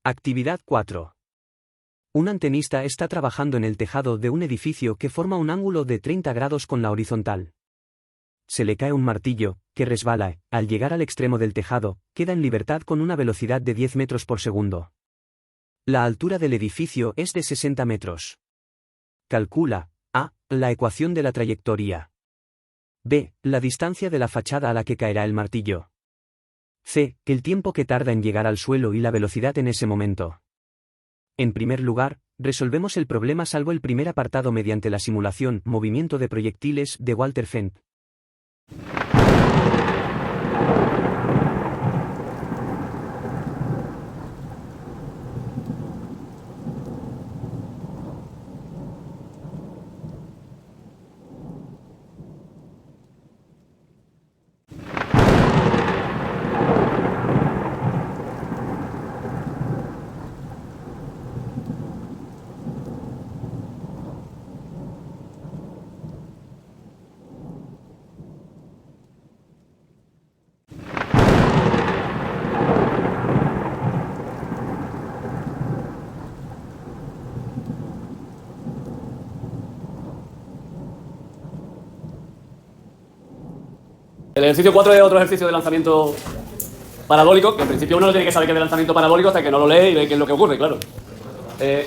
Actividad 4. Un antenista está trabajando en el tejado de un edificio que forma un ángulo de 30 grados con la horizontal. Se le cae un martillo, que resbala, al llegar al extremo del tejado, queda en libertad con una velocidad de 10 metros por segundo. La altura del edificio es de 60 metros. Calcula: A. La ecuación de la trayectoria. B. La distancia de la fachada a la que caerá el martillo. C. El tiempo que tarda en llegar al suelo y la velocidad en ese momento. En primer lugar, resolvemos el problema salvo el primer apartado mediante la simulación movimiento de proyectiles de Walter Fendt. El ejercicio 4 es otro ejercicio de lanzamiento parabólico, que en principio uno no tiene que saber qué es de lanzamiento parabólico hasta que no lo lee y ve qué es lo que ocurre, claro.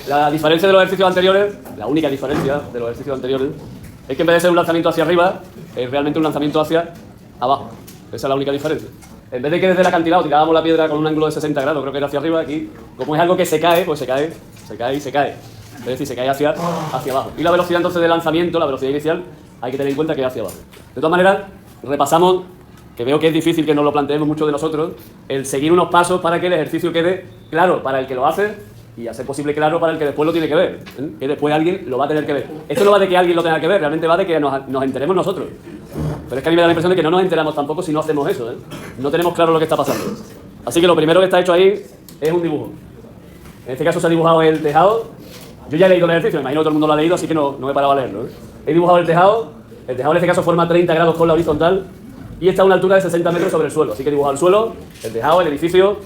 La diferencia de los ejercicios anteriores, la única diferencia de los ejercicios anteriores, es que en vez de ser un lanzamiento hacia arriba, es realmente un lanzamiento hacia abajo. Esa es la única diferencia. En vez de que desde el acantilado tirábamos la piedra con un ángulo de 60 grados, creo que era hacia arriba, aquí, como es algo que se cae, pues se cae y se cae. Es decir, se cae hacia abajo. Y la velocidad entonces de lanzamiento, la velocidad inicial, hay que tener en cuenta que es hacia abajo. De todas maneras, repasamos, que veo que es difícil que nos lo planteemos muchos de nosotros, el seguir unos pasos para que el ejercicio quede claro para el que lo hace y a ser posible claro para el que después lo tiene que ver, que después alguien lo va a tener que ver. Esto no va de que alguien lo tenga que ver, realmente va de que nos enteremos nosotros. Pero es que a mí me da la impresión de que no nos enteramos tampoco si no hacemos eso, No tenemos claro lo que está pasando. Así que lo primero que está hecho ahí es un dibujo. En este caso se ha dibujado el tejado. Yo ya he leído el ejercicio, me imagino que todo el mundo lo ha leído, así que no me he parado a leerlo. He dibujado el tejado en este caso forma 30 grados con la horizontal y está a una altura de 60 metros sobre el suelo. Así que he dibujado el suelo, el tejado, el edificio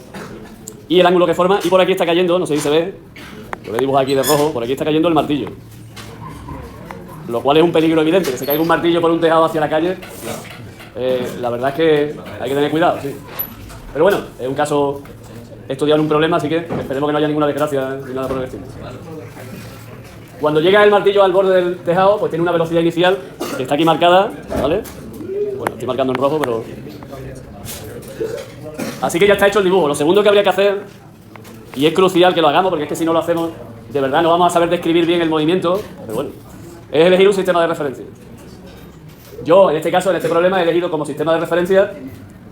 y el ángulo que forma. Y por aquí está cayendo, no sé si se ve, lo he dibujado aquí de rojo, por aquí está cayendo el martillo. Lo cual es un peligro evidente, que se caiga un martillo por un tejado hacia la calle. La verdad es que hay que tener cuidado, sí. Pero bueno, es un caso estudiado en un problema, así que esperemos que no haya ninguna desgracia ni nada por el estilo. Cuando llega el martillo al borde del tejado, pues tiene una velocidad inicial que está aquí marcada, ¿vale? Bueno, estoy marcando en rojo, pero... Así que ya está hecho el dibujo. Lo segundo que habría que hacer, y es crucial que lo hagamos, porque es que si no lo hacemos, de verdad no vamos a saber describir bien el movimiento, pero bueno, es elegir un sistema de referencia. Yo, en este caso, en este problema, he elegido como sistema de referencia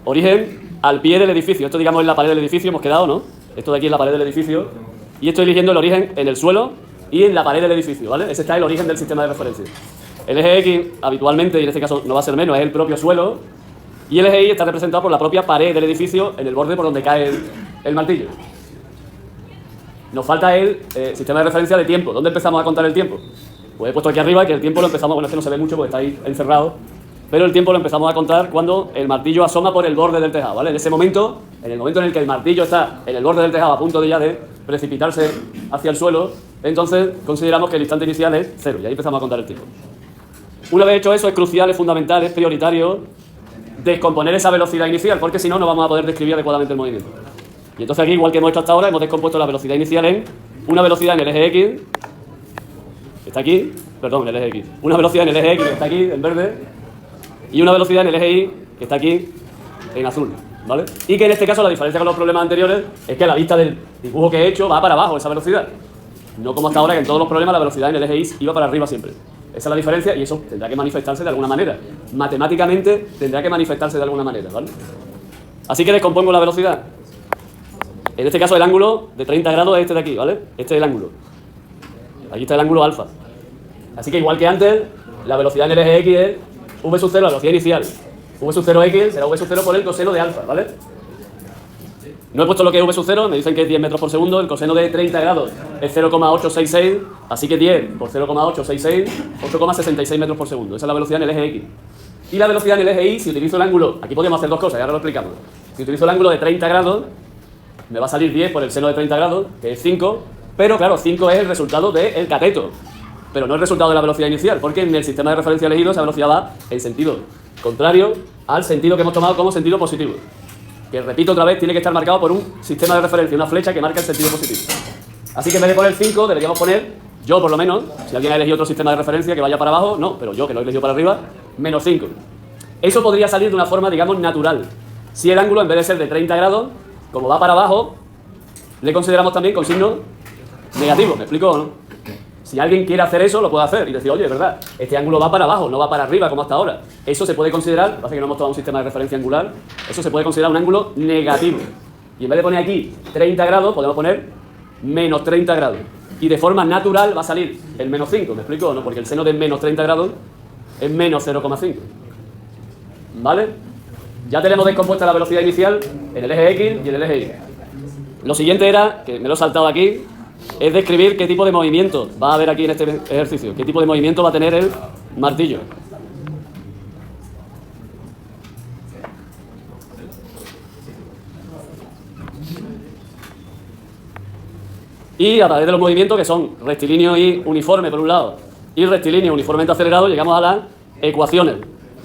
origen al pie del edificio. Esto, digamos, es la pared del edificio, hemos quedado, ¿no? Esto de aquí es la pared del edificio. Y estoy eligiendo el origen en el suelo y en la pared del edificio, ¿vale? Ese está el origen del sistema de referencia. El eje X, habitualmente, y en este caso no va a ser menos, es el propio suelo, y el eje Y está representado por la propia pared del edificio en el borde por donde cae el martillo. Nos falta el sistema de referencia de tiempo. ¿Dónde empezamos a contar el tiempo? Pues he puesto aquí arriba que el tiempo lo empezamos, bueno, es que no se ve mucho porque está ahí encerrado, pero el tiempo lo empezamos a contar cuando el martillo asoma por el borde del tejado, ¿vale? En ese momento, en el momento en el que el martillo está en el borde del tejado a punto de ya de precipitarse hacia el suelo, entonces consideramos que el instante inicial es 0 y ahí empezamos a contar el tiempo. Una vez hecho eso, es crucial, es fundamental, es prioritario descomponer esa velocidad inicial, porque si no, no vamos a poder describir adecuadamente el movimiento. Y entonces aquí, igual que hemos hecho hasta ahora, hemos descompuesto la velocidad inicial en una velocidad en el eje X, que está aquí, perdón, en el eje X, una velocidad en el eje X que está aquí, en verde, y una velocidad en el eje Y, que está aquí, en azul, ¿vale? Y que en este caso la diferencia con los problemas anteriores es que la vista del dibujo que he hecho va para abajo esa velocidad. No como hasta ahora, que en todos los problemas la velocidad en el eje Y iba para arriba siempre. Esa es la diferencia y eso tendrá que manifestarse de alguna manera. Matemáticamente tendrá que manifestarse de alguna manera, ¿vale? Así que descompongo la velocidad. En este caso el ángulo de 30 grados es este de aquí, ¿vale? Este es el ángulo. Aquí está el ángulo alfa. Así que igual que antes, la velocidad en el eje X es v sub 0, la velocidad inicial. V sub 0x será v sub 0 por el coseno de alfa, ¿vale? No he puesto lo que es v sub 0, me dicen que es 10 metros por segundo, el coseno de 30 grados es 0,866, así que 10 por 0,866, 8,66 metros por segundo. Esa es la velocidad en el eje X. Y la velocidad en el eje Y, si utilizo el ángulo, aquí podemos hacer dos cosas, y ahora lo explicamos. Si utilizo el ángulo de 30 grados, me va a salir 10 por el seno de 30 grados, que es 5, pero claro, 5 es el resultado del cateto, pero no el resultado de la velocidad inicial, porque en el sistema de referencia elegido esa velocidad va en sentido contrario al sentido que hemos tomado como sentido positivo. Que repito otra vez, tiene que estar marcado por un sistema de referencia, una flecha que marca el sentido positivo. Así que en vez de poner 5, deberíamos poner, yo por lo menos, si alguien ha elegido otro sistema de referencia que vaya para abajo, no, pero yo que lo he elegido para arriba, menos 5. Eso podría salir de una forma, digamos, natural. Si el ángulo, en vez de ser de 30 grados, como va para abajo, le consideramos también con signo negativo. ¿Me explico o no? Si alguien quiere hacer eso, lo puede hacer y decir, oye, es verdad, este ángulo va para abajo, no va para arriba como hasta ahora. Eso se puede considerar, pasa que no hemos tomado un sistema de referencia angular, eso se puede considerar un ángulo negativo. Y en vez de poner aquí 30 grados, podemos poner menos 30 grados. Y de forma natural va a salir el menos 5, ¿me explico o no? Porque el seno de menos 30 grados es menos 0,5. ¿Vale? Ya tenemos descompuesta la velocidad inicial en el eje X y en el eje Y. Lo siguiente era, que me lo he saltado aquí, es describir qué tipo de movimiento va a haber aquí en este ejercicio, qué tipo de movimiento va a tener el martillo. Y a través de los movimientos que son rectilíneo y uniforme por un lado, y rectilíneo uniformemente acelerado, llegamos a las ecuaciones,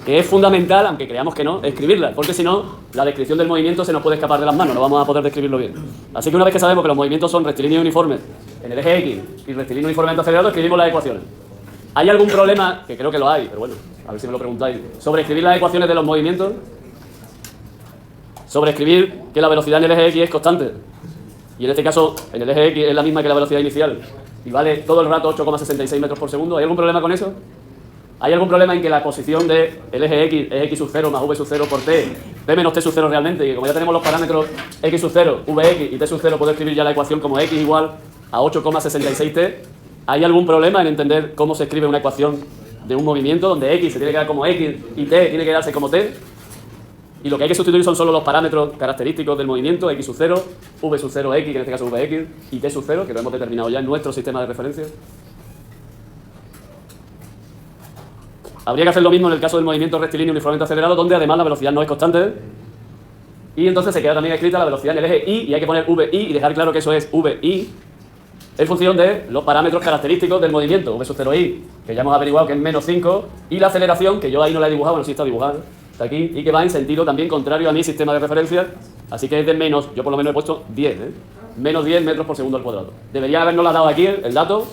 que es fundamental, aunque creamos que no, escribirlas, porque si no, la descripción del movimiento se nos puede escapar de las manos, no vamos a poder describirlo bien. Así que una vez que sabemos que los movimientos son rectilíneo y uniforme en el eje X y rectilíneo uniformemente acelerado, escribimos las ecuaciones. ¿Hay algún problema? Que creo que lo hay, pero bueno, a ver si me lo preguntáis. ¿Sobre escribir las ecuaciones de los movimientos? Sobre escribir que la velocidad en el eje X es constante. Y en este caso, en el eje X es la misma que la velocidad inicial. Y vale todo el rato 8,66 metros por segundo. ¿Hay algún problema con eso? ¿Hay algún problema en que la posición del eje X es x sub 0 más v sub 0 por t, p menos t sub 0 realmente? Y que como ya tenemos los parámetros x sub 0, vx y t sub 0, puedo escribir ya la ecuación como x igual a 8,66t. ¿Hay algún problema en entender cómo se escribe una ecuación de un movimiento donde x se tiene que dar como x y t tiene que darse como t? Y lo que hay que sustituir son solo los parámetros característicos del movimiento, x sub 0, v sub 0, x, que en este caso vx, y t sub 0, que lo hemos determinado ya en nuestro sistema de referencia. Habría que hacer lo mismo en el caso del movimiento rectilíneo uniformemente acelerado, donde además la velocidad no es constante. Y entonces se queda también escrita la velocidad en el eje Y, y hay que poner VI y dejar claro que eso es VI en función de los parámetros característicos del movimiento, v sub 0i, que ya hemos averiguado que es menos 5, y la aceleración, que yo ahí no la he dibujado, bueno, sí está dibujada, está aquí, y que va en sentido también contrario a mi sistema de referencia, así que es de menos, yo por lo menos he puesto 10, menos 10 metros por segundo al cuadrado. Debería habernos dado aquí el dato.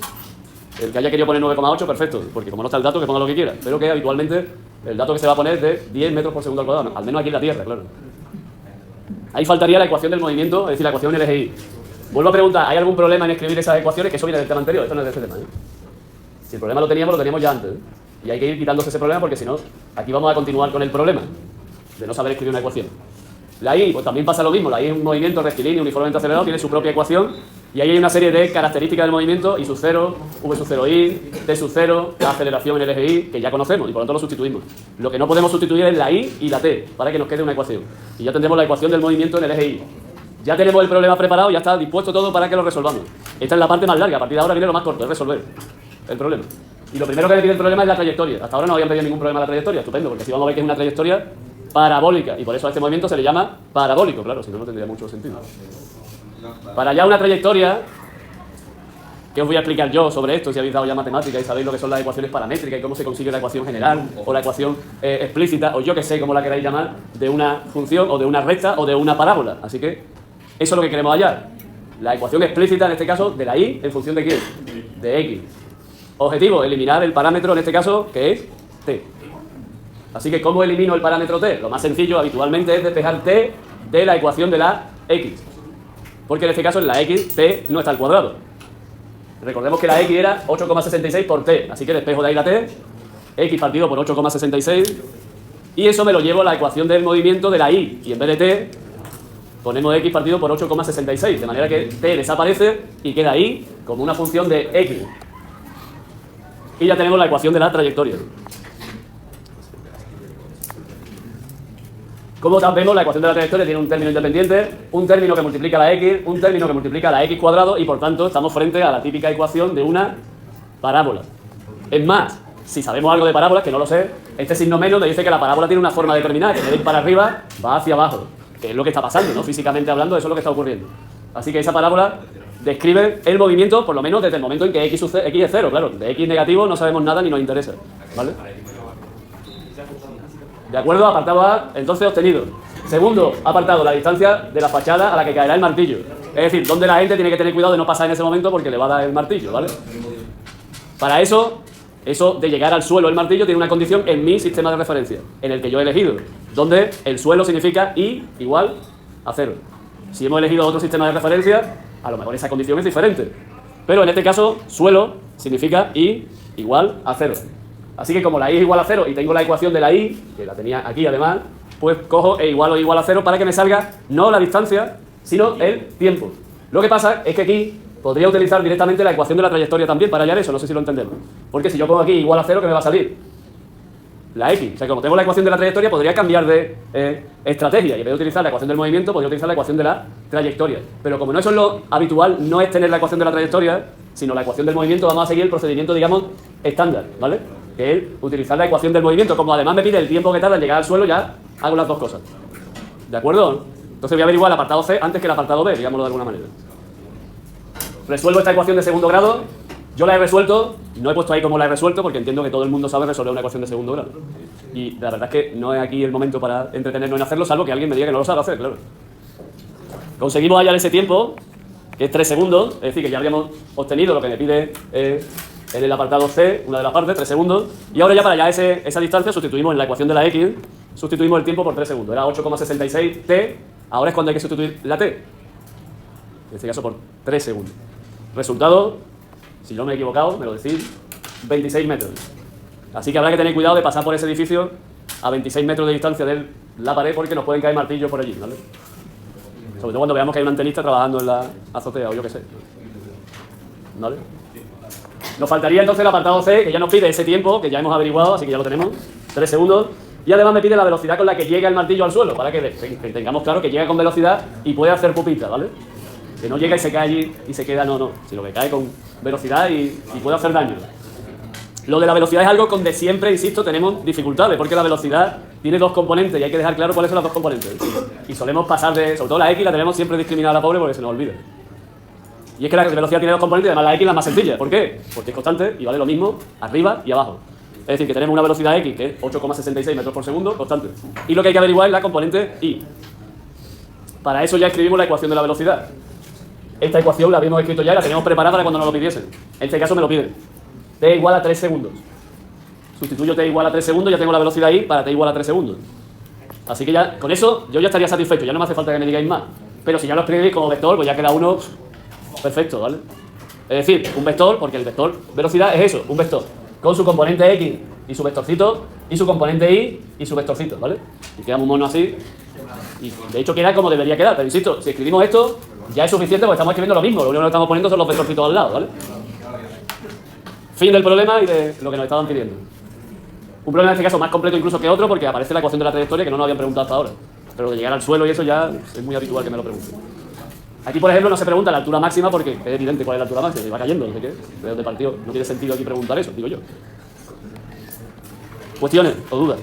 El que haya querido poner 9,8, perfecto, porque como no está el dato, que ponga lo que quiera. Pero que habitualmente el dato que se va a poner es de 10 metros por segundo al cuadrado, al menos aquí en la Tierra, claro. Ahí faltaría la ecuación del movimiento, es decir, la ecuación del eje Y. Vuelvo a preguntar, ¿hay algún problema en escribir esas ecuaciones? Que eso viene del tema anterior, esto no es de este tema. Si el problema lo teníamos ya antes. Y hay que ir quitándose ese problema porque si no, aquí vamos a continuar con el problema de no saber escribir una ecuación. La I, pues también pasa lo mismo, la I es un movimiento rectilíneo uniformemente acelerado, tiene su propia ecuación. Y ahí hay una serie de características del movimiento, I sub 0, V sub 0i, T sub 0, la aceleración en el eje Y, que ya conocemos y por lo tanto lo sustituimos. Lo que no podemos sustituir es la I y la T, para que nos quede una ecuación. Y ya tendremos la ecuación del movimiento en el eje Y. Ya tenemos el problema preparado, ya está dispuesto todo para que lo resolvamos. Esta es la parte más larga, a partir de ahora viene lo más corto, es resolver el problema. Y lo primero que me pide el problema es la trayectoria. Hasta ahora no habían pedido ningún problema a la trayectoria, estupendo, porque así vamos a ver que es una trayectoria parabólica, y por eso a este movimiento se le llama parabólico, claro, si no, no tendría mucho sentido. Para ya una trayectoria, ¿qué os voy a explicar yo sobre esto? Si habéis dado ya matemática y sabéis lo que son las ecuaciones paramétricas y cómo se consigue la ecuación general o la ecuación explícita, o yo que sé cómo la queráis llamar, de una función o de una recta o de una parábola. Así que eso es lo que queremos hallar. La ecuación explícita, en este caso, de la Y en función de ¿quién? De X. Objetivo, eliminar el parámetro, en este caso, que es T. Así que, ¿cómo elimino el parámetro T? Lo más sencillo, habitualmente, es despejar T de la ecuación de la X. Porque en este caso, en la X, T no está al cuadrado. Recordemos que la X era 8,66 por T. Así que despejo de ahí la T. X partido por 8,66. Y eso me lo llevo a la ecuación del movimiento de la Y. Y en vez de T, ponemos X partido por 8,66. De manera que T desaparece y queda Y como una función de X. Y ya tenemos la ecuación de la trayectoria. Como vemos, la ecuación de la trayectoria tiene un término independiente, un término que multiplica la X, un término que multiplica la X cuadrado, y por tanto estamos frente a la típica ecuación de una parábola. Es más, si sabemos algo de parábolas, que no lo sé, este signo menos me dice que la parábola tiene una forma determinada, que en vez de ir para arriba, va hacia abajo. que es lo que está pasando, ¿no? Físicamente hablando, eso es lo que está ocurriendo. Así que esa parábola describe el movimiento, por lo menos desde el momento en que x es 0, claro. De x negativo no sabemos nada ni nos interesa, ¿vale? De acuerdo, apartado A, entonces obtenido. Segundo apartado, la distancia de la fachada a la que caerá el martillo. Es decir, donde la gente tiene que tener cuidado de no pasar en ese momento porque le va a dar el martillo, ¿vale? Para eso de llegar al suelo del martillo tiene una condición en mi sistema de referencia, en el que yo he elegido, donde el suelo significa I igual a 0. Si hemos elegido otro sistema de referencia, a lo mejor esa condición es diferente. Pero en este caso, suelo significa I igual a 0. Así que como la I es igual a 0 y tengo la ecuación de la I, que la tenía aquí además, pues cojo E igual o igual a 0 para que me salga no la distancia, sino el tiempo. Lo que pasa es que aquí podría utilizar directamente la ecuación de la trayectoria también para hallar eso, no sé si lo entendemos. Porque si yo pongo aquí igual a 0, ¿qué me va a salir? La X. O sea, como tengo la ecuación de la trayectoria, podría cambiar de estrategia. Y en vez de utilizar la ecuación del movimiento, podría utilizar la ecuación de la trayectoria. Pero como no eso es lo habitual, no es tener la ecuación de la trayectoria, sino la ecuación del movimiento, vamos a seguir el procedimiento, digamos, estándar, ¿vale? Que es utilizar la ecuación del movimiento. Como además me pide el tiempo que tarda en llegar al suelo, ya hago las dos cosas. ¿De acuerdo? Entonces voy a averiguar el apartado C antes que el apartado B, digámoslo de alguna manera. Resuelvo esta ecuación de segundo grado. Yo la he resuelto, no he puesto ahí cómo la he resuelto porque entiendo que todo el mundo sabe resolver una ecuación de segundo grado. Y la verdad es que no es aquí el momento para entretenernos en hacerlo, salvo que alguien me diga que no lo sabe hacer, claro. Conseguimos hallar ese tiempo, que es 3 segundos, es decir, que ya habríamos obtenido lo que me pide en el apartado C, una de las partes, 3 segundos. Y ahora ya para hallar esa distancia sustituimos en la ecuación de la X, sustituimos el tiempo por 3 segundos. Era 8,66 t, ahora es cuando hay que sustituir la t. En este caso por 3 segundos. Resultado, si no me he equivocado, me lo decís, 26 metros. Así que habrá que tener cuidado de pasar por ese edificio a 26 metros de distancia de la pared porque nos pueden caer martillos por allí, ¿vale? Sobre todo cuando veamos que hay un antenista trabajando en la azotea o yo qué sé. ¿Vale? Nos faltaría entonces el apartado C, que ya nos pide ese tiempo, que ya hemos averiguado, así que ya lo tenemos, 3 segundos. Y además me pide la velocidad con la que llega el martillo al suelo, para que tengamos claro que llega con velocidad y puede hacer pupita, ¿vale? Que no llega y se cae allí y se queda, no, sino que cae con velocidad y puede hacer daño. Lo de la velocidad es algo donde siempre, insisto, tenemos dificultades, porque la velocidad tiene dos componentes y hay que dejar claro cuáles son las dos componentes. Y solemos pasar sobre todo la X la tenemos siempre discriminada a la pobre porque se nos olvida. Y es que la velocidad tiene dos componentes y además la X es la más sencilla. ¿Por qué? Porque es constante y vale lo mismo arriba y abajo. Es decir, que tenemos una velocidad X que es 8,66 metros por segundo, constante. Y lo que hay que averiguar es la componente Y. Para eso ya escribimos la ecuación de la velocidad. Esta ecuación la habíamos escrito ya y la teníamos preparada para cuando nos lo pidiesen. En este caso me lo piden. T igual a 3 segundos. Sustituyo T igual a 3 segundos, ya tengo la velocidad I para T igual a 3 segundos. Así que ya, con eso, yo ya estaría satisfecho, ya no me hace falta que me digáis más. Pero si ya lo escribís como vector, pues ya queda uno perfecto, ¿vale? Es decir, un vector, porque el vector velocidad es eso, un vector. Con su componente X y su vectorcito, y su componente Y y su vectorcito, ¿vale? Y queda un mono así. Y de hecho queda como debería quedar, pero insisto, si escribimos esto, ya es suficiente porque estamos escribiendo lo mismo, lo único que estamos poniendo son los vectorcitos al lado, ¿vale? Fin del problema y de lo que nos estaban pidiendo. Un problema en este caso más completo incluso que otro porque aparece la ecuación de la trayectoria que no nos habían preguntado hasta ahora. Pero de llegar al suelo y eso ya es muy habitual que me lo pregunten. Aquí, por ejemplo, no se pregunta la altura máxima porque es evidente cuál es la altura máxima, y va cayendo, no sé qué, de dónde partió. No tiene sentido aquí preguntar eso, digo yo. ¿Cuestiones o dudas?